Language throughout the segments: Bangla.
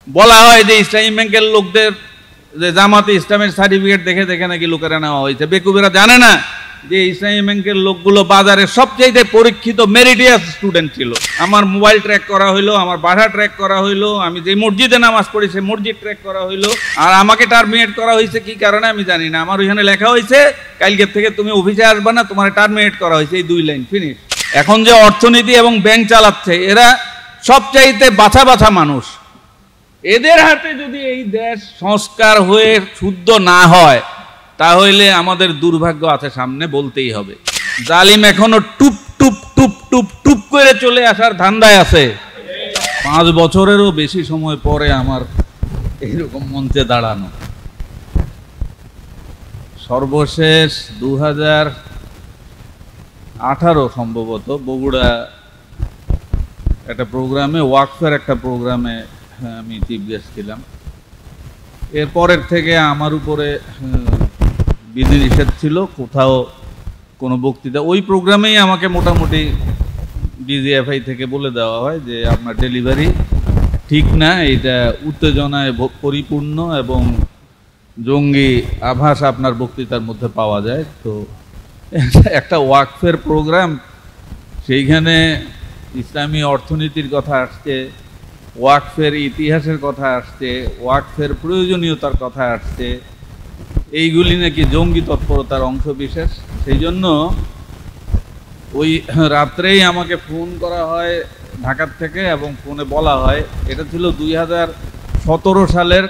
বলা হয় যে ইসলামী ব্যাংকের লোকদের যে জামাতে ইসলামের সার্টিফিকেট দেখে দেখে নাকি লোকেরা নেওয়া হয়েছে। বেকুবেরা জানে না যে ইসলামী ব্যাংকের লোকগুলো বাজারে সবচেয়ে পরীক্ষিত মেরিটিয়াস স্টুডেন্ট ছিল। আমার মোবাইল ট্র্যাক করা হইলো, আমার বাসা ট্র্যাক করা হইলো, আমি যে মসজিদে নামাজ পড়ি সে মসজিদ ট্র্যাক করা হইলো, আর আমাকে টার্মিনেট করা হয়েছে কি কারণে আমি জানি না। আমার ওইখানে লেখা হয়েছে কালকের থেকে তুমি অফিসে আসবে না, তোমার টার্মিনেট করা হয়েছে, এই 2 লাইন, ফিনিশ। এখন যে অর্থনীতি এবং ব্যাংক চালাচ্ছে এরা সবচাইতে বাছা বাছা মানুষ। এদের হাতে যদি এই দেশ সংস্কার হয়ে শুদ্ধ না হয় তাহলে আমাদের দুর্ভাগ্য আছে সামনে, বলতেই হবে। জালিম এখনো টুপ টুপ টুপ টুপ টুপ করে চলে আসার ধান্দায় আছে। 5 বছরেরও বেশি সময় পরে আমার এইরকম মঞ্চে দাঁড়ানো। সর্বশেষ 2018 সম্ভবত বগুড়া একটা প্রোগ্রামে, ওয়াকফের একটা প্রোগ্রামে আমি চিফ গেস্ট ছিলাম। এরপরের থেকে আমার উপরে বিধিনিষেধ ছিল, কোথাও কোনো বক্তৃতা, ওই প্রোগ্রামেই আমাকে মোটামুটি ডিজিএফআই থেকে বলে দেওয়া হয় যে আপনার ডেলিভারি ঠিক না, এটা উত্তেজনায় পরিপূর্ণ এবং জঙ্গি আভাস আপনার বক্তৃতার মধ্যে পাওয়া যায়। তো একটা ওয়াকফের প্রোগ্রাম, সেইখানে ইসলামী অর্থনীতির কথা আসছে, ওয়াকফের ইতিহাসের কথা আসছে, ওয়াকফের প্রয়োজনীয়তার কথা আসছে, এইগুলি নাকি জঙ্গি তৎপরতার অংশ বিশেষ। সেই জন্য ওই রাত্রেই আমাকে ফোন করা হয় ঢাকার থেকে, এবং ফোনে বলা হয়, এটা ছিল 2017 সালের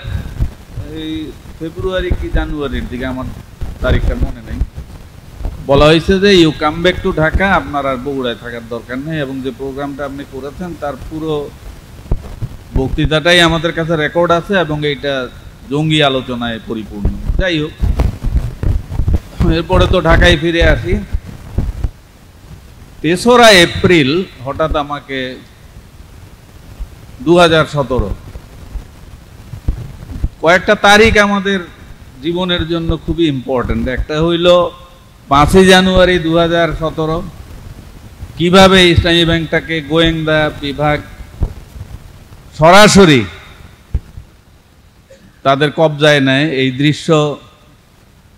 এই ফেব্রুয়ারি কি জানুয়ারির দিকে, আমার তারিখটা মনে নেই। বলা হয়েছে যে you come back to Dhaka, আপনার আর বগুড়ায় থাকার দরকার নেই, এবং যে প্রোগ্রামটা আপনি করেছেন তার পুরো বক্তৃতাটাই আমাদের কাছে রেকর্ড আছে এবং এইটা জঙ্গি আলোচনায় পরিপূর্ণ। যাই হোক, এরপরে তো ঢাকায় ফিরে আসি। 3রা এপ্রিল হঠাৎ আমাকে 2017, কয়েকটা তারিখ আমাদের জীবনের জন্য খুবই ইম্পর্টেন্ট। একটা হইল 5 জানুয়ারি 2017, কিভাবে ইসলামী ব্যাংকটাকে গোয়েন্দা বিভাগ সরাসরি তাদের কবজায় নেয়, এই দৃশ্য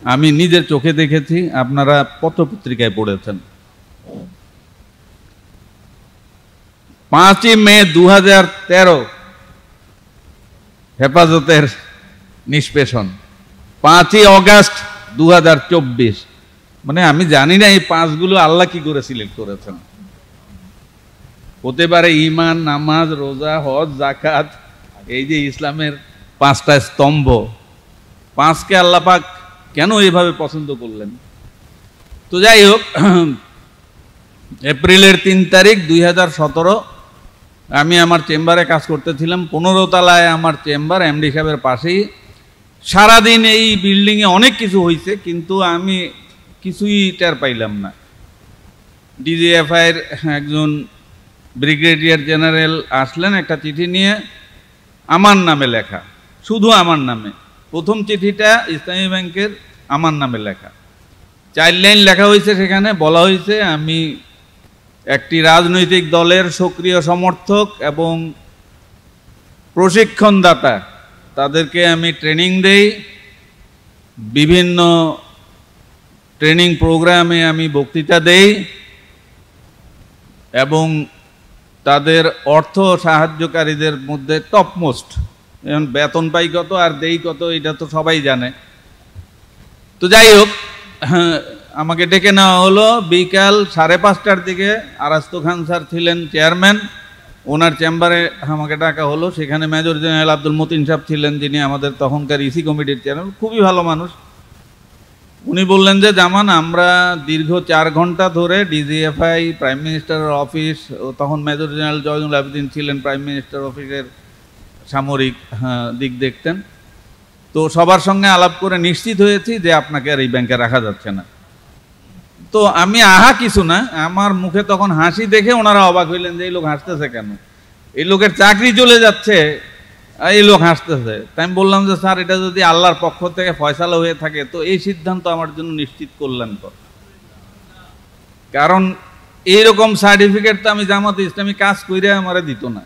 আমি নিজের চোখে দেখেছি, আপনারা পত্রপত্রিকায় পড়েছেন। 5 মে 2013 হেফাজতের নিষ্পেষণ, 5 আগস্ট 2024। মানে আমি জানি না এই 5গুলো আল্লাহ কি করে সিলেক্ট করেছেন। হতে পারে ঈমান, নামাজ, রোজা, হজ, যাকাত, এই যে ইসলামের 5টা স্তম্ভ, 5কে আল্লাহ পাক কেন এইভাবে পছন্দ করলেন। তো যাই হোক, এপ্রিলের 3 তারিখ 2017 আমি আমার চেম্বারে কাজ করতেছিলাম, 15 তলায় আমার চেম্বার, এমডি সাহেবের পাশেই। সারাদিন এই বিল্ডিংয়ে অনেক কিছু হয়েছে, কিন্তু আমি কিছুই টের পাইলাম না। ডিজিএফআইয়ের একজন ব্রিগেডিয়ার জেনারেল আসলেন একটা চিঠি নিয়ে, আমার নামে লেখা, শুধু আমার নামে। প্রথম চিঠিটা ইসলামী ব্যাংকের আমার নামে লেখা, 4 লাইন লেখা হয়েছে। সেখানে বলা হয়েছে আমি একটি রাজনৈতিক দলের সক্রিয় সমর্থক এবং প্রশিক্ষণদাতা, তাদেরকে আমি ট্রেনিং দেই, বিভিন্ন ট্রেনিং প্রোগ্রামে আমি বক্তৃতা দেই, এবং তাদের অর্থ সাহায্যকারীদের মধ্যে টপমোস্ট। এখন বেতন পাই কত আর দেই কত এটা তো সবাই জানে। তো যাই হোক, আমাকে ডেকে নেওয়া হলো বিকাল 5:30টার দিকে। আরাস্তু খান স্যার ছিলেন চেয়ারম্যান, ওনার চেম্বারে আমাকে ডাকা হলো। সেখানে মেজর জেনারেল আব্দুল মতিন সাহেব ছিলেন, যিনি আমাদের তখনকার ইসি কমিটির চেয়ারম্যান, খুবই ভালো মানুষ। উনি বললেন যে জামান, আমরা দীর্ঘ 4 ঘন্টা ধরে ডিজিএফআই, প্রাইম মিনিস্টারের অফিস, তখন মেজর জেনারেল জয়নুল আবেদিন ছিলেন প্রাইম মিনিস্টার অফিসের সামরিক দিক দেখতেন, তো সবার সঙ্গে আলাপ করে নিশ্চিত হয়েছি যে আপনাকে আর এই ব্যাংকে রাখা যাচ্ছে না। তো আমি কিছু না, আমার মুখে তখন হাসি দেখে ওনারা অবাক হইলেন যে এই লোক হাসতেছে কেন, এই লোকের চাকরি চলে যাচ্ছে, এই লোক হাসতেছে। তাই আমি বললাম যে স্যার, এটা যদি আল্লাহর পক্ষ থেকে ফয়সালা হয়ে থাকে তো এই সিদ্ধান্ত আমার জন্য নিশ্চিত করলেন তো, কারণ এইরকম সার্টিফিকেট তো আমি জামাতে ইসলামী কাজ কইরে আমারে দিত না।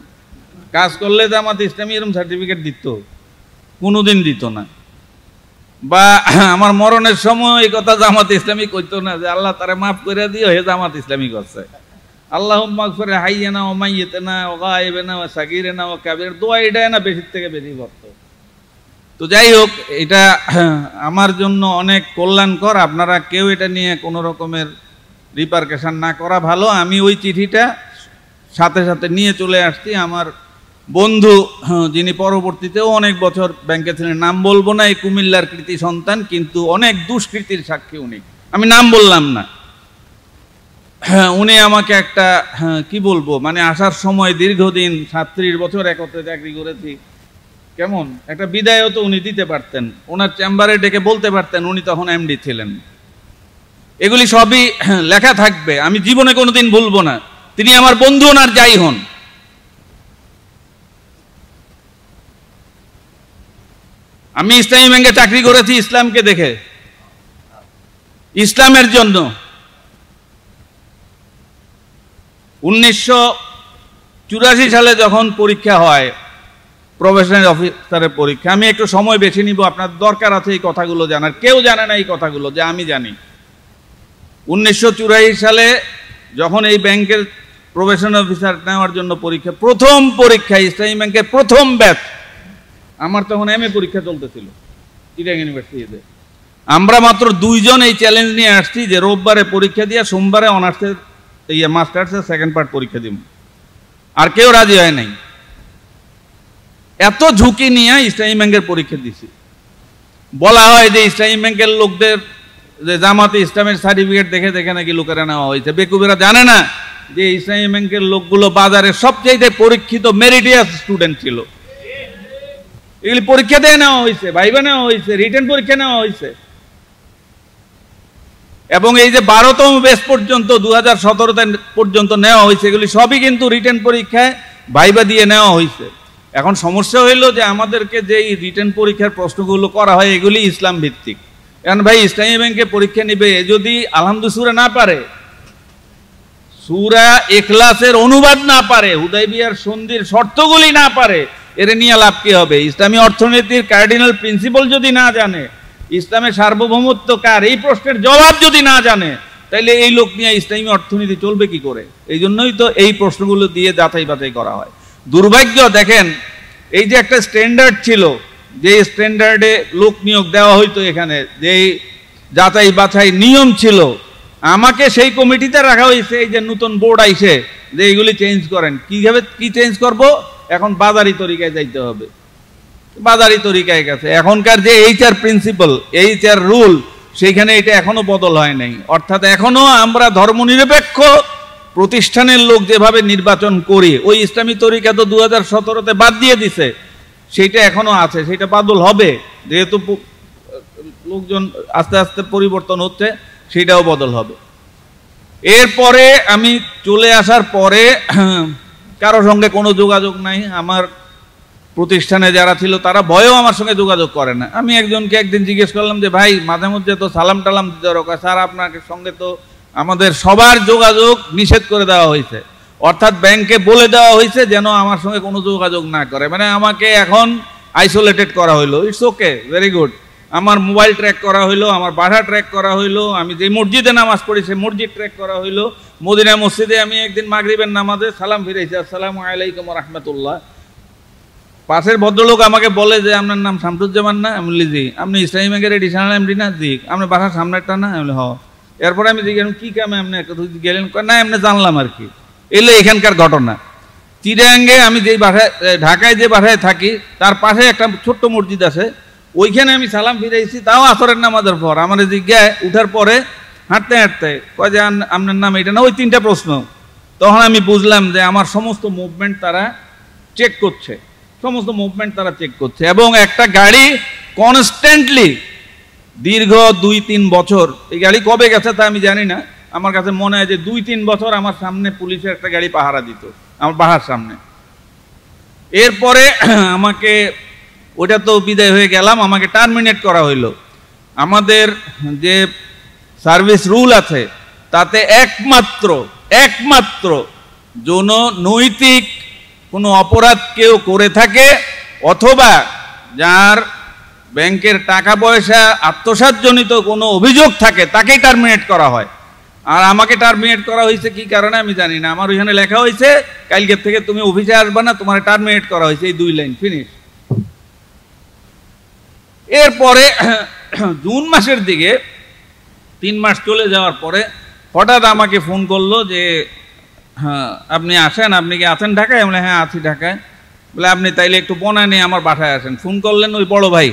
কাজ করলে জামাত ইসলামী এরকম সার্টিফিকেট দিত? কোনোদিন দিত না। বা আমার মরণের সময় এই কথা জামাত ইসলামী কইতো না যে আল্লাহ তারে মাফ করে দিও, হে জামাত ইসলামী করছে। আল্লাহুম্মা গফির হাইয়ানা ওয়া মাইয়িতানা ওয়া গায়িবানা ওয়া সাগীরানা ওয়া কাবীরানা, দোয়া এটাই না বেশি থেকে বেশি করত। তো যাই হোক, এটা আমার জন্য অনেক কল্যাণকর। আপনারা কেউ এটা নিয়ে কোনো রকমের রিপারকেশন না করা ভালো। আমি ওই চিঠিটা সাথে সাথে নিয়ে চলে আসছি। আমার বন্ধু, যিনি পরবর্তীতেও অনেক বছর ব্যাংকে ছিলেন, নাম বলবো না, এই কুমিল্লার কৃতি সন্তান, কিন্তু অনেক দুষ্কৃতির সাক্ষী উনি, আমি নাম বললাম না। উনি আমাকে একটা কি বলবো, মানে আসার সময় দীর্ঘদিন 37 বছর একত্রে চাকরি করেছি, কেমন একটা বিদায়ও তো উনি দিতে পারতেন, ওনার চেম্বারে ডেকে বলতে পারতেন, উনি তখন এমডি ছিলেন। এগুলি সবই লেখা থাকবে, আমি জীবনে কোনোদিন ভুলবো না। তিনি আমার বন্ধু, ওনার যাই হন। আমি ইসলামী ব্যাংকে চাকরি করেছি ইসলামকে দেখে, ইসলামের জন্য। 1984 সালে যখন পরীক্ষা হয়, প্রফেশনাল অফিসারের পরীক্ষা, আমি একটু সময় বেছে নিব, আপনার দরকার আছে এই কথাগুলো জানার। কেউ জানে না এই কথাগুলো, যে আমি জানি। 1984 সালে যখন এই ব্যাংকের প্রফেশনাল অফিসার নেওয়ার জন্য পরীক্ষা, প্রথম পরীক্ষা ইসলামী ব্যাংকের প্রথম ব্যাচ, আমার তখন এমএ পরীক্ষা চলতেছিল চিটাগাং ইউনিভার্সিটিতে। আমরা মাত্র 2 জন এই চ্যালেঞ্জ নিয়ে আসছি যে রোববারে পরীক্ষা দিয়ে সোমবারে অনার্সের মাস্টার্সের সেকেন্ড পার্ট পরীক্ষা দিব, আর কেউ রাজি হয় নাই। এত ঝুঁকি নিয়ে ইসলামী ব্যাংকের পরীক্ষা দিছি। বলা হয় যে ইসলামী ব্যাংকের লোকদের যে জামাতে ইসলামের সার্টিফিকেট দেখে দেখে নাকি লোকেরা নেওয়া হয়েছে। বেকুবেরা জানে না যে ইসলামী ব্যাংকের লোকগুলো বাজারে সবচেয়ে পরীক্ষিত মেরিটিয়াস স্টুডেন্ট ছিল। এগুলি পরীক্ষা দিয়ে নেওয়া হয়েছে, ভাইবা নেওয়া হয়েছে, রিটেন পরীক্ষা নেওয়া হয়েছে। এবং এই যে 12তম ব্যাচ পর্যন্ত 2017 পর্যন্ত নেওয়া হয়েছে, এগুলি সবই কিন্তু রিটেন পরীক্ষায় ভাইবা দিয়ে নেওয়া হয়েছে। এখন সমস্যা হইল যে আমাদেরকে যে রিটেন পরীক্ষার প্রশ্নগুলো করা হয় এগুলি ইসলাম ভিত্তিক। এখন ভাই ইসলামী ব্যাংকে পরীক্ষা নিবে, যদি আলহামদুলিল্লাহ সূরা না পারে, সূরা ইখলাসের অনুবাদ না পারে, হুদাইবিয়ার সন্ধির শর্তগুলি না পারে, এর নিয়ে লাভ কি হবে? ইসলামী অর্থনীতির কার্ডিনাল প্রিন্সিপাল যদি না জানে, ইসলামের সার্বভৌমত্ব কার, এই প্রশ্নের জবাব যদি না জানে, তাইলে এই লোক নিয়ে ইসলামী অর্থনীতি চলবে কি করে? এই জন্যই তো এই প্রশ্নগুলো দিয়ে যাচাই বাছাই করা হয়। দুর্ভাগ্য, দেখেন এই যে একটা স্ট্যান্ডার্ড ছিল, যে স্ট্যান্ডার্ডে লোক নিয়োগ দেওয়া হইতো, এখানে যে যাচাই বাছাই নিয়ম ছিল, আমাকে সেই কমিটিতে রাখা হয়েছে। এই যে নতুন বোর্ড আইছে যে এইগুলি চেঞ্জ করেন, কিভাবে কি চেঞ্জ করব? এখন বাজারি তরিকায় যাইতে হবে, বাজারি তরিকায় গেছে। এখনকার যে এইচআর প্রিন্সিপাল, এইচআর রুল, সেইখানে এটা এখনো বদল হয় নাই। অর্থাৎ এখনো আমরা ধর্মনিরপেক্ষ প্রতিষ্ঠানের লোক যেভাবে নির্বাচন করি, ওই ইসলামী তরিকা তো 2017-তে বাদ দিয়ে দিছে, সেইটা এখনো আছে, সেটা বদল হবে। যেহেতু লোকজন আস্তে আস্তে পরিবর্তন হচ্ছে, সেটাও বদল হবে। এরপরে আমি চলে আসার পরে কারো সঙ্গে কোনো যোগাযোগ নাই। আমার প্রতিষ্ঠানে যারা ছিল তারা ভয়েও আমার সঙ্গে যোগাযোগ করে না। আমি একজনকে একদিন জিজ্ঞেস করলাম যে ভাই, মাঝে মধ্যে তো সালাম টালাম দিতে দরকার, স্যার আপনার সঙ্গে তো আমাদের সবার যোগাযোগ নিষেধ করে দেওয়া হয়েছে। অর্থাৎ ব্যাংকে বলে দেওয়া হয়েছে যেন আমার সঙ্গে কোনো যোগাযোগ না করে, মানে আমাকে এখন আইসোলেটেড করা হইলো। It's okay, very good. আমার মোবাইল ট্র্যাক করা হইলো, আমার বাসা ট্র্যাক করা হইলো, আমি যে মসজিদে নামাজ পড়ি সে মসজিদ ট্র্যাক করা হইলো। মদিনা মসজিদে আমি একদিন মাগরিবের নামাজে সালাম ফিরেছি, আসসালামু আলাইকুম ওয়া রাহমাতুল্লাহ। পাশের ভদ্রলোক আমাকে বলে যে আপনার নাম শামসুজ্জামান না? আমি বলি জি। আপনি ইসলামী ব্যাংকের এডিশনাল এমডি না? জি। আপনার বাসার সামনেরটা না? আমি বলি হ। এরপরে আমি জিজ্ঞেস কি কামে আপনি গেলেন? না এমনি জানলাম আর কি। এলো এখানকার ঘটনা। চিটাগাঙ্গে আমি যেই বাসায়, ঢাকায় যে বাসায় থাকি তার পাশে একটা ছোট্ট মসজিদ আছে, ওইখানে আমি সালাম ফিরেছি, তাও আসরের নামাজের পর। আমার জিজ্ঞায় উঠার পরে হাঁটতে হাঁটতে কয় যে আপনার নাম এটা না? ওই 3টা প্রশ্ন। তখন আমি বুঝলাম যে আমার সমস্ত মুভমেন্ট তারা চেক করছে, সমস্ত মুভমেন্ট তারা চেক করছে। এবং একটা গাড়ি কনস্ট্যান্টলি দীর্ঘ 2-3 বছর, এই গাড়ি কবে গেছে তা আমি জানি না, আমার কাছে মনে হয় যে 2-3 বছর আমার সামনে পুলিশের একটা গাড়ি পাহারা দিত আমার বাসার সামনে। এরপরে আমাকে, ওটা তো বিদায় হয়ে গেলাম, আমাকে টার্মিনেট করা হইলো। আমাদের যে সার্ভিস রুল আছে তাতে একমাত্র নৈতিক কোনো অপরাধ কেউ করে থাকে অথবা যার ব্যাংকের টাকা পয়সা আত্মসাৎজনিত কোনো অভিযোগ থাকে তাকেই টার্মিনেট করা হয়। আর আমাকে টার্মিনেট করা হয়েছে কি কারণে আমি জানি না। আমার ওইখানে লেখা হয়েছে কালকের থেকে তুমি অফিসে আসবে না, তোমার টার্মিনেট করা হয়েছে, এই 2 লাইন, ফিনিশ। এরপরে জুন মাসের দিকে 3 মাস চলে যাওয়ার পরে হঠাৎ আমাকে ফোন করলো যে হ্যাঁ আপনি আসেন, আপনি কি আছেন ঢাকায়? আমি বলে হ্যাঁ আছি ঢাকায়। বলে আপনি তাইলে একটু বনা নিয়ে আমার বাসায় আসেন। ফোন করলেন ওই বড় ভাই,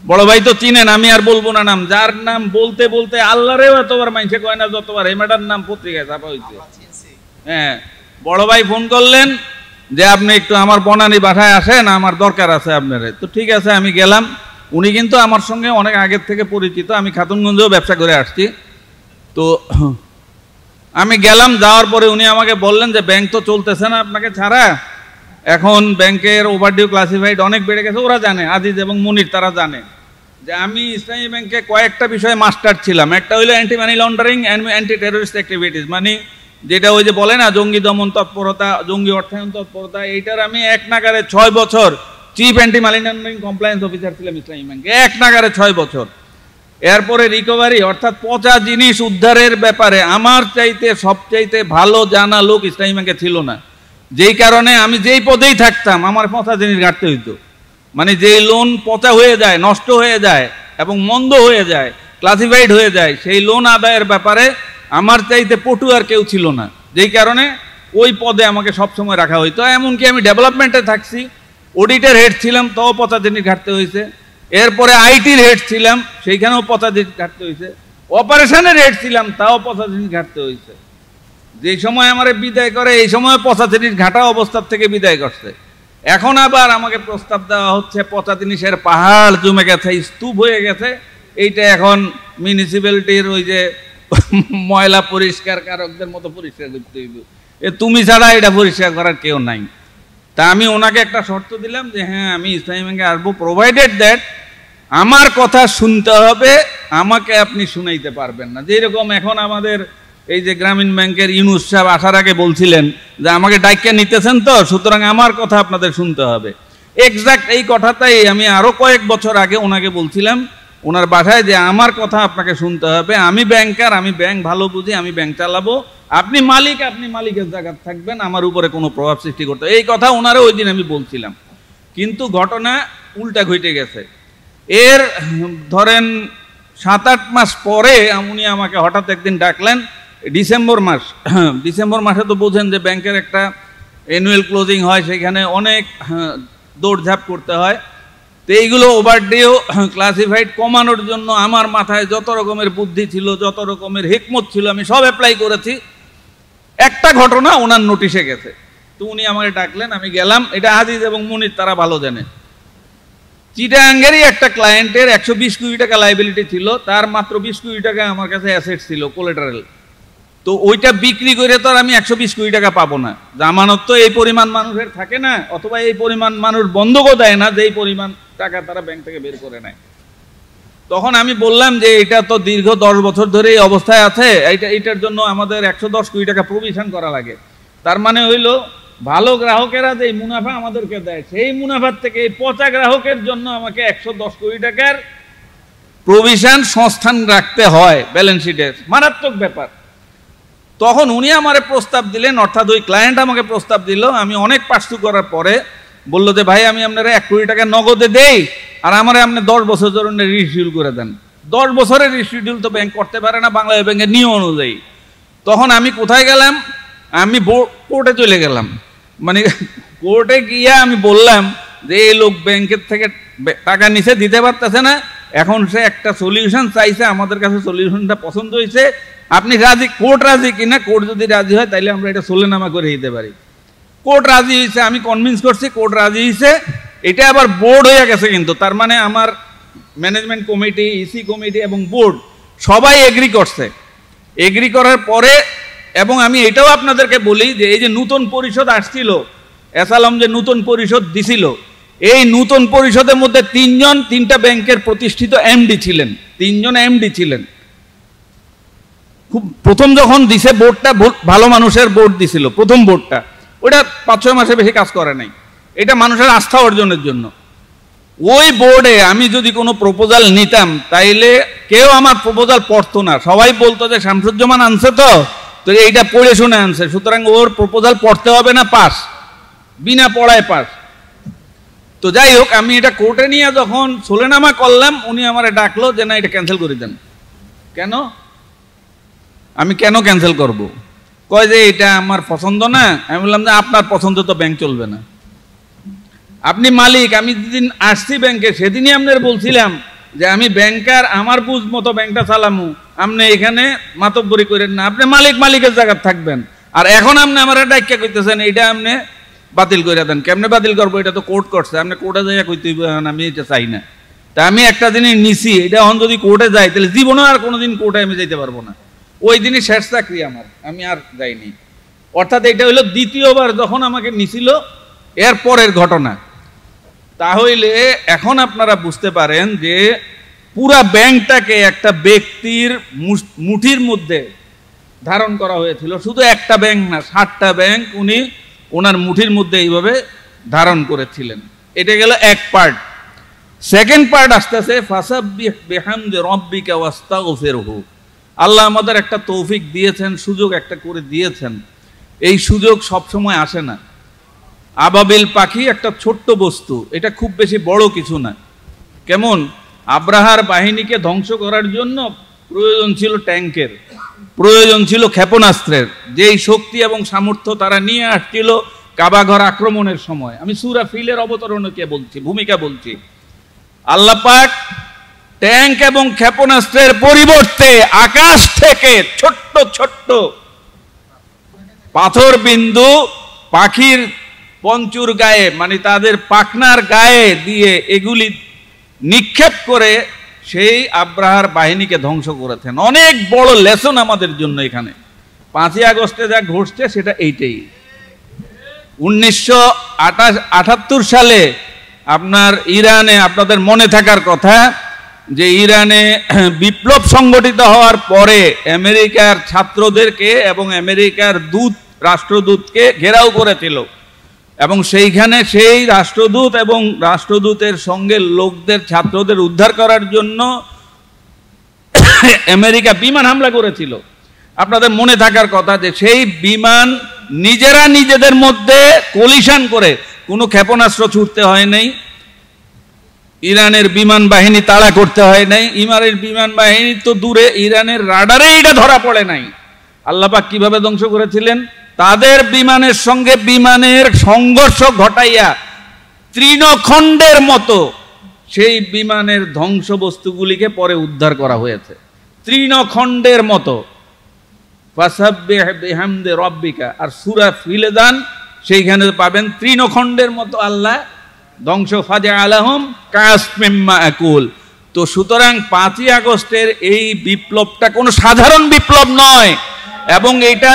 বড় ভাই তো চিনেন, আমি আর বলবো না নাম, যার নাম বলতে বলতে আল্লাহরেও এতবার মাইনছে কয় না যতবার এই ম্যাটার নাম পত্রিকায় ছাপা হয়েছে। হ্যাঁ, বড় ভাই ফোন করলেন যে আপনি একটু আমার বনানী বাসায় আসেন, আমার দরকার আছে আপনারে। তো ঠিক আছে, আমি গেলাম। উনি কিন্তু আমার সঙ্গে অনেক আগের থেকে পরিচিত, আমি খাতুনগঞ্জেও ব্যবসা করে আসছি। তো আমি গেলাম, যাওয়ার পরে উনি আমাকে বললেন যে ব্যাংক তো চলতেছে না আপনাকে ছাড়া, এখন ব্যাংকের ওভারডিউ ক্লাসিফাইড অনেক বেড়ে গেছে। ওরা জানে, আজিজ এবং মুনির তারা জানে যে আমি ইসলামী ব্যাংকে কয়েকটা বিষয়ে মাস্টার ছিলাম। একটা হইলো anti money laundering and anti terrorist activities, মানে যেটা ওই যে বলে না জঙ্গি দমন তৎপরতা, জঙ্গি অর্থায়ন তৎপরতা, এইটার আমি এক নাগারে 6 বছর chief anti money laundering compliance officer ছিলাম ইসলামী ব্যাংকে, এক নাগারে 6 বছর। এরপরে রিকভারি অর্থাৎ পচা জিনিস উদ্ধারের ব্যাপারে আমার চাইতে সবচাইতে ভালো জানা লোক ইসলামী ব্যাংকে ছিল না। যেই কারণে আমি যেই পদেই থাকতাম আমার পচা জিনিস ঘাটতে হইতো। মানে যেই লোন পচা হয়ে যায়, নষ্ট হয়ে যায় এবং মন্দ হয়ে যায়, ক্লাসিফাইড হয়ে যায়, সেই লোন আদায়ের ব্যাপারে আমার চাইতে পটু আর কেউ ছিল না। যেই কারণে ওই পদে আমাকে সবসময় রাখা হইতো। এমনকি আমি ডেভেলপমেন্টে থাকছি, অডিটের হেড ছিলাম, তাও পচা জিনিস ঘাটতে হয়েছে। এরপরে আইটির হেড ছিলাম, সেইখানেও পচা জিনিস ঘাটতে হয়েছে। অপারেশনের হেড ছিলাম, তাও পচা জিনিস ঘাটতে হয়েছে। যে সময় আমার বিদায় করে এই সময় পচা জিনিস ঘাটা অবস্থার থেকে বিদায় করছে। এখন আবার আমাকে প্রস্তাব দেওয়া হচ্ছে পচা জিনিসের পাহাড় জমে গেছে, স্তূপ হয়ে গেছে, এইটা এখন মিউনিসিপ্যালিটির ওই যে ময়লা পরিষ্কার কারকদের মতো পরিষ্কার করতে হইব, তুমি ছাড়া এটা পরিষ্কার করার কেউ নাই। তা আমি ওনাকে একটা শর্ত দিলাম যে হ্যাঁ আমি ইসলামী ব্যাংকে আসবো, প্রোভাইডেড দ্যাট আমার কথা শুনতে হবে, আমাকে আপনি শুনাইতে পারবেন না। যেরকম এখন আমাদের এই যে গ্রামীণ ব্যাংকের ইউনুস সাহেব আসার আগে বলছিলেন যে আমাকে ডাইকে নিতেছেন তো, সুতরাং আমার কথা আপনাদের শুনতে হবে। এক্সাক্ট এই কথাটাই আমি আরো কয়েক বছর আগে ওনাকে বলছিলাম ওনার বাসায়, যে আমার কথা আপনাকে শুনতে হবে, আমি ব্যাংকার, আমি ব্যাংক ভালো বুঝি, আমি ব্যাংক চালাবো, আপনি মালিক, আপনি মালিকের জায়গায় থাকবেন, আমার উপরে কোনো প্রভাব সৃষ্টি করতে। এই কথা ওনারা ওই দিন আমি বলছিলাম, কিন্তু ঘটনা উল্টা ঘটে গেছে। এর ধরেন 7-8 মাস পরে উনি আমাকে হঠাৎ একদিন ডাকলেন, ডিসেম্বর মাস, ডিসেম্বর মাসে তো বোঝেন যে ব্যাংকের একটা অ্যানুয়াল ক্লোজিং হয়, সেখানে অনেক দৌড়ঝাঁপ করতে হয়। তো এইগুলো ওভারডিউ ক্লাসিফাইড কমানোর জন্য আমার মাথায় যত রকমের বুদ্ধি ছিল, যত রকমের হিকমত ছিল, আমি সব অ্যাপ্লাই করেছি। একটা ঘটনা ওনার নোটিশে গেছে, তো উনি আমাকে ডাকলেন, আমি গেলাম। এটা আজিজ এবং মুনির তারা ভালো জানে। চিটাগাঙ্গেরই একটা ক্লায়েন্টের 120 কোটি টাকা লাইবিলিটি ছিল, তার মাত্র 20 কোটি টাকা আমার কাছে অ্যাসেট ছিল কোলেটারাল। তো ওইটা বিক্রি করে তো আর আমি 120 কোটি টাকা পাবো না, জামানত তো এই পরিমাণ মানুষের থাকে না, অথবা এই পরিমাণ মানুষ বন্ধকও দেয় না যেই পরিমাণ টাকা তারা ব্যাংক থেকে বের করে নেয়। তখন আমি বললাম যে এটা তো দীর্ঘ 10 বছর ধরে এই অবস্থায় আছে, এইটার জন্য আমাদের 110 কোটি টাকা প্রভিশন করা লাগে। তার মানে হইল ভালো গ্রাহকেরা যে মুনাফা আমাদেরকে দেয়, সেই মুনাফার থেকে এই পচা গ্রাহকের জন্য আমাকে 110 কোটি টাকার প্রভিশন সংস্থান রাখতে হয় ব্যালেন্স শিটে। মারাত্মক ব্যাপার। তখন উনি আমারে প্রস্তাব দিলেন, অর্থাৎ ওই ক্লায়েন্ট আমাকে প্রস্তাব দিল। আমি অনেক পার্সু করার পরে বললো যে ভাই আমি আপনারা 1 কোটি টাকা নগদে দেই, আর আমারে আপনি 10 বছর জন্য রিশিডিউল করে দেন। 10 বছরের রিশিডিউল তো ব্যাংক করতে পারে না বাংলাদেশ ব্যাংকের নিয়ম অনুযায়ী। তখন আমি কোথায় গেলাম, আমি কোর্টে চলে গেলাম। মানে কোর্টে গিয়ে আমি বললাম যে এই লোক ব্যাংকের থেকে টাকা নিচে দিতে পারতেছে না, এখন সে একটা সলিউশন চাইছে, আমাদের কাছে সলিউশনটা পছন্দ হয়েছে, আপনি রাজি, কোর্ট রাজি কিনা, কোর্ট যদি রাজি হয় তাইলে আমরা এটা সোলেনামা করে দিতে পারি। কোর্ট রাজি হয়েছে, আমি কনভিন্স করছি, কোর্ট রাজি হয়েছে। এটা আবার বোর্ড হয়ে গেছে কিন্তু, তার মানে আমার ম্যানেজমেন্ট কমিটি, ইসি কমিটি এবং বোর্ড সবাই এগ্রি করছে। এগ্রি করার পরে, এবং আমি এটাও আপনাদেরকে বলি যে এই যে নতুন পরিষদ আসছিল, এসালাম যে নতুন পরিষদ দিছিল, এই নতুন পরিষদের মধ্যে 3টা ব্যাংকের প্রতিষ্ঠিত এমডি ছিলেন, 3 জন এমডি ছিলেন। খুব প্রথম যখন দিছে বোর্ডটা, ভালো মানুষের বোর্ড দিছিল প্রথম বোর্ডটা, ওটা 5-6 মাসে বেশি কাজ করে নাই। এটা মানুষের আস্থা অর্জনের জন্য। ওই বোর্ডে আমি যদি কোনো প্রপোজাল নিতাম তাইলে কেউ আমার প্রপোজাল পড়তো না, সবাই বলতো যে শামসুজ্জামান আনছে তো এইটা পড়ে শুনে আনছে, সুতরাং ওর প্রপোজাল পড়তে হবে না, পাস, বিনা পড়ায় পাস। তো যাই হোক, আমি এটা কোর্টে নিয়ে যখন সোলেনামা করলাম, উনি আমারে ডাকলো যে না এটা ক্যান্সেল করে দেন। কেন? আমি কেন ক্যান্সেল করব? কয় যে এটা আমার পছন্দ না। আমি বললাম যে আপনার পছন্দ তো ব্যাংক চলবে না, আপনি মালিক। আমি যেদিন আসছি ব্যাংকে সেদিনই আপনার বলছিলাম যে আমি ব্যাংকার, আমার বুঝ মতো ব্যাংকটা চালামু, আপনি এখানে মাতব্বরি করেন না, আপনি মালিক, মালিকের জায়গা থাকবেন। আর এখন আপনি আমার ডাক্কা কইতেছেন এইটা আপনি বাতিল করে দেন। কেমনে বাতিল করবো? এটা তো কোর্ট করছে, আপনি কোর্টে যাইয়া কইতে, আমি এটা চাই না। তা আমি একটা জিনিস নিছি, এটা এখন যদি কোর্টে যাই তাহলে জীবনে আর কোনোদিন কোর্টে আমি যাইতে পারবো না। ওই দিনই শেষ চাকরি আমার, আমি আর যাইনি। অর্থাৎ এটা হইলো দ্বিতীয়বার যখন আমাকে নিছিল, এর পরের ঘটনা। তাহলে এখন আপনারা বুঝতে পারেন যে পুরা ব্যাংকটাকে একটা ব্যক্তির মুঠির মধ্যে ধারণ করা হয়েছিল। শুধু একটা ব্যাংক না, 7টা ব্যাংক উনি ওনার মুঠির মধ্যে এইভাবে ধারণ করেছিলেন। এটা গেল এক পার্ট। সেকেন্ড পার্ট আসতেছে ফাসাব্বিহ বিহামদি রাব্বিকা ওয়াস্তাগফিরহু। আল্লাহ আমাদের একটা তৌফিক দিয়েছেন, সুযোগ একটা করে দিয়েছেন। এই সুযোগ সবসময় আসে না। আবাবিল পাখি একটা ছোট্ট বস্তু, এটা খুব বেশি বড় কিছু না। কেমন? আব্রাহার বাহিনীকে ধ্বংস করার জন্য প্রয়োজন ছিল ট্যাঙ্কের, প্রয়োজন ছিল ক্ষেপণাস্ত্রের, যেই শক্তি এবং সামর্থ্য তারা নিয়ে আসছিল কাবাঘর আক্রমণের সময়। আমি সূরা ফিলের অবতরণকে বলছি, ভূমিকা বলছি। আল্লাহ পাক ট্যাঙ্ক এবং ক্ষেপণাস্ত্রের পরিবর্তে আকাশ থেকে ছোট্ট ছোট্ট পাথর বিন্দু পাখির পঞ্চুর গায়ে, মানে তাদের পাখনার গায়ে দিয়ে এগুলি নিক্ষেপ করে সেই আব্রাহার বাহিনীকে ধ্বংস করেছেন। অনেক বড় লেসন আমাদের জন্য এখানে। 5ই আগস্টে যা ঘটছে সেটা এইটাই। 1978 সালে আপনার ইরানে, আপনাদের মনে থাকার কথা যে ইরানে বিপ্লব সংগঠিত হওয়ার পরে আমেরিকার ছাত্রদেরকে এবং আমেরিকার রাষ্ট্রদূতকে ঘেরাও করেছিল, এবং সেইখানে সেই রাষ্ট্রদূত এবং রাষ্ট্রদূতের সঙ্গে লোকদের, ছাত্রদের উদ্ধার করার জন্য আমেরিকা বিমান হামলা করেছিল। আপনাদের মনে থাকার কথা যে সেই বিমান নিজেরা নিজেদের মধ্যে কলিশন করে, কোনো ক্ষেপণাস্ত্র ছুটতে হয় নাই, ইরানের বিমান বাহিনী তাড়া করতে হয় নাই, ইরানের বিমান বাহিনী তো দূরে, ইরানের রাডারে এটা ধরা পড়ে নাই। আল্লাহ পাক কিভাবে ধ্বংস করেছিলেন? তাদের বিমানের সঙ্গে বিমানের সংঘর্ষ ঘটাইয়া তৃণখণ্ডের মতো সেই বিমানের ধ্বংস বস্তুগুলিকে পরে উদ্ধার করা হয়েছে, তৃণখণ্ডের মতো। ফাসাব্বিহ বিহামদি রাব্বিকা, আর সূরা ফিলে যান, সেইখানে পাবেন তৃণখণ্ডের মতো আল্লাহ ধ্বংস, ফাজআলাহুম কাসমিম মাকুল। তো সুতরাং 5ই আগস্টের এই বিপ্লবটা কোনো সাধারণ বিপ্লব নয়, এবং এটা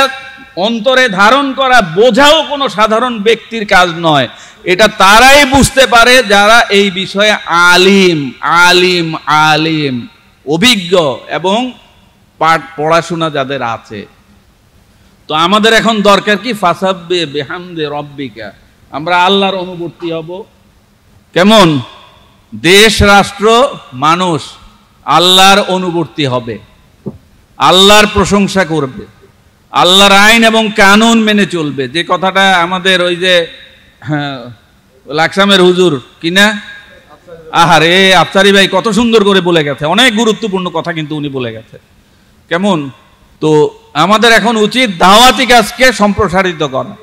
অন্তরে ধারণ করা, বোঝাও কোনো সাধারণ ব্যক্তির কাজ নয়। এটা তারাই বুঝতে পারে যারা এই বিষয়ে আলিম আলিম আলিম অভিজ্ঞ এবং পড়াশোনা যাদের আছে। তো আমাদের এখন দরকার কি? ফাসাব্বিহ বিহামদি রাব্বিকা, আমরা আল্লাহর অনুবর্তী হব। কেমন? দেশ, রাষ্ট্র, মানুষ আল্লাহর অনুবর্তী হবে, আল্লাহর প্রশংসা করবে, আল্লাহর আইন এবং কানুন মেনে চলবে। যে কথাটা আমাদের ওই যে লাকসামের হুজুর কিনা, আহারে আফসারি ভাই কত সুন্দর করে বলে গেছে, অনেক গুরুত্বপূর্ণ কথা কিন্তু উনি বলে গেছে। কেমন? তো আমাদের এখন উচিত দাওয়াতি কাজকে সম্প্রসারিত করা।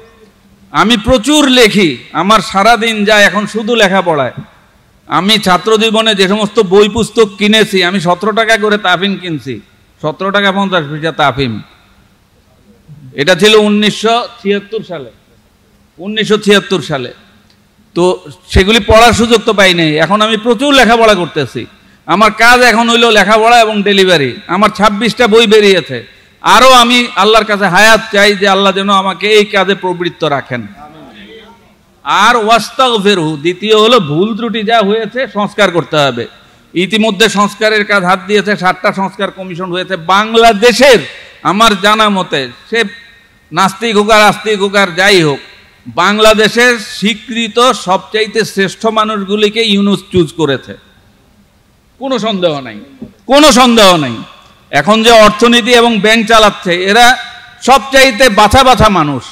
আমি প্রচুর লেখি, আমার সারা দিন যায় এখন শুধু লেখাপড়ায়। আমি ছাত্র জীবনে যে সমস্ত বই পুস্তক কিনেছি, আমি 17 টাকা করে তাফিম কিনছি, 17 টাকা 50 পয়সা তাফিম। এটা ছিল 1976 সালে, 1976 সালে। তো সেগুলি পড়ার সুযোগ তো পাই নাই। এখন আমি প্রচুর লেখাপড়া করতেছি। আমার কাজ এখন হইলো লেখাপড়া এবং ডেলিভারি। আমার 26টা বই বেরিয়েছে। আরো আমি আল্লাহর কাছে হায়াত চাই যে আল্লাহ যেন আমাকে এই কাজে প্রবৃত্ত রাখেন। আর ওয়াস্তাগফিরহু, দ্বিতীয় হলো ভুল ত্রুটি যা হয়েছে সংস্কার করতে হবে। ইতিমধ্যে সংস্কারের কাজ হাত দিয়েছে, 7টা সংস্কার কমিশন হয়েছে বাংলাদেশের। আমার জানা মতে সে নাস্তিক হোক আর আস্তিক হোক আর যাই হোক, বাংলাদেশের স্বীকৃত সবচাইতে শ্রেষ্ঠ মানুষগুলিকে ইউনূস চুজ করেছে, কোনো সন্দেহ নাই, কোনো সন্দেহ নাই। এখন যে অর্থনীতি এবং ব্যাংক চালাচ্ছে এরা সবচাইতে বাছা বাছা মানুষ।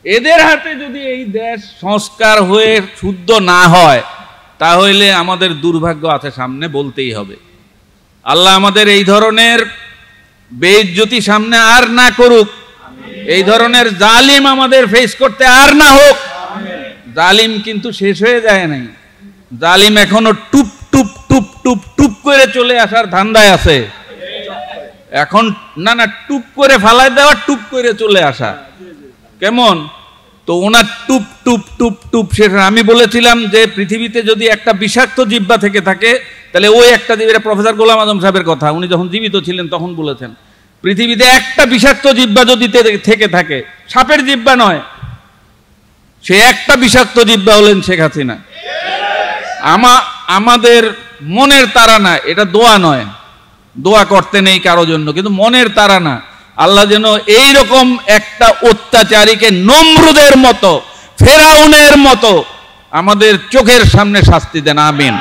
এদের হাতে যদি এই দেশ সংস্কার হয়ে শুদ্ধ না হয় তাহলে আমাদের দুর্ভাগ্য আছে সামনে, বলতেই হবে। আল্লাহ আমাদের এই ধরনের বেইজ্জতি সামনে আর না করুক, এই ধরনের জালিম আমাদের ফেস করতে আর না হোক। জালিম কিন্তু শেষ হয়ে যায় নাই, জালিম এখনো টুপ টুপ টুপ টুপ টুপ করে চলে আসার ধান্দায় আছে। এখন না না টুপ করে ফালাই দেওয়া, টুপ করে চলে আসা কেমন? তো ওনার টুপ টুপ টুপ টুপ শেষ। আমি বলেছিলাম যে পৃথিবীতে যদি একটা বিষাক্ত জিহ্বা থেকে থাকে তাহলে ওই একটা জিহ্বা, প্রফেসর গোলাম আজম সাহেবের কথা, উনি যখন জীবিত ছিলেন তখন বলেছেন, পৃথিবীতে একটা বিষাক্ত জিহ্বা যদি থেকে থাকে, সাপের জিহ্বা নয়, সে একটা বিষাক্ত জিহ্বা হলেন শেখ হাসিনা। আমাদের মনের তাড়না, এটা দোয়া নয়, দোয়া করতে নেই কারো জন্য, কিন্তু মনের তাড়না আল্লাহ যেন এইরকম একটা অত্যাচারীকে নমরুদের মতো, ফেরাউনের মতো আমাদের চোখের সামনে শাস্তি দেন, আমিন।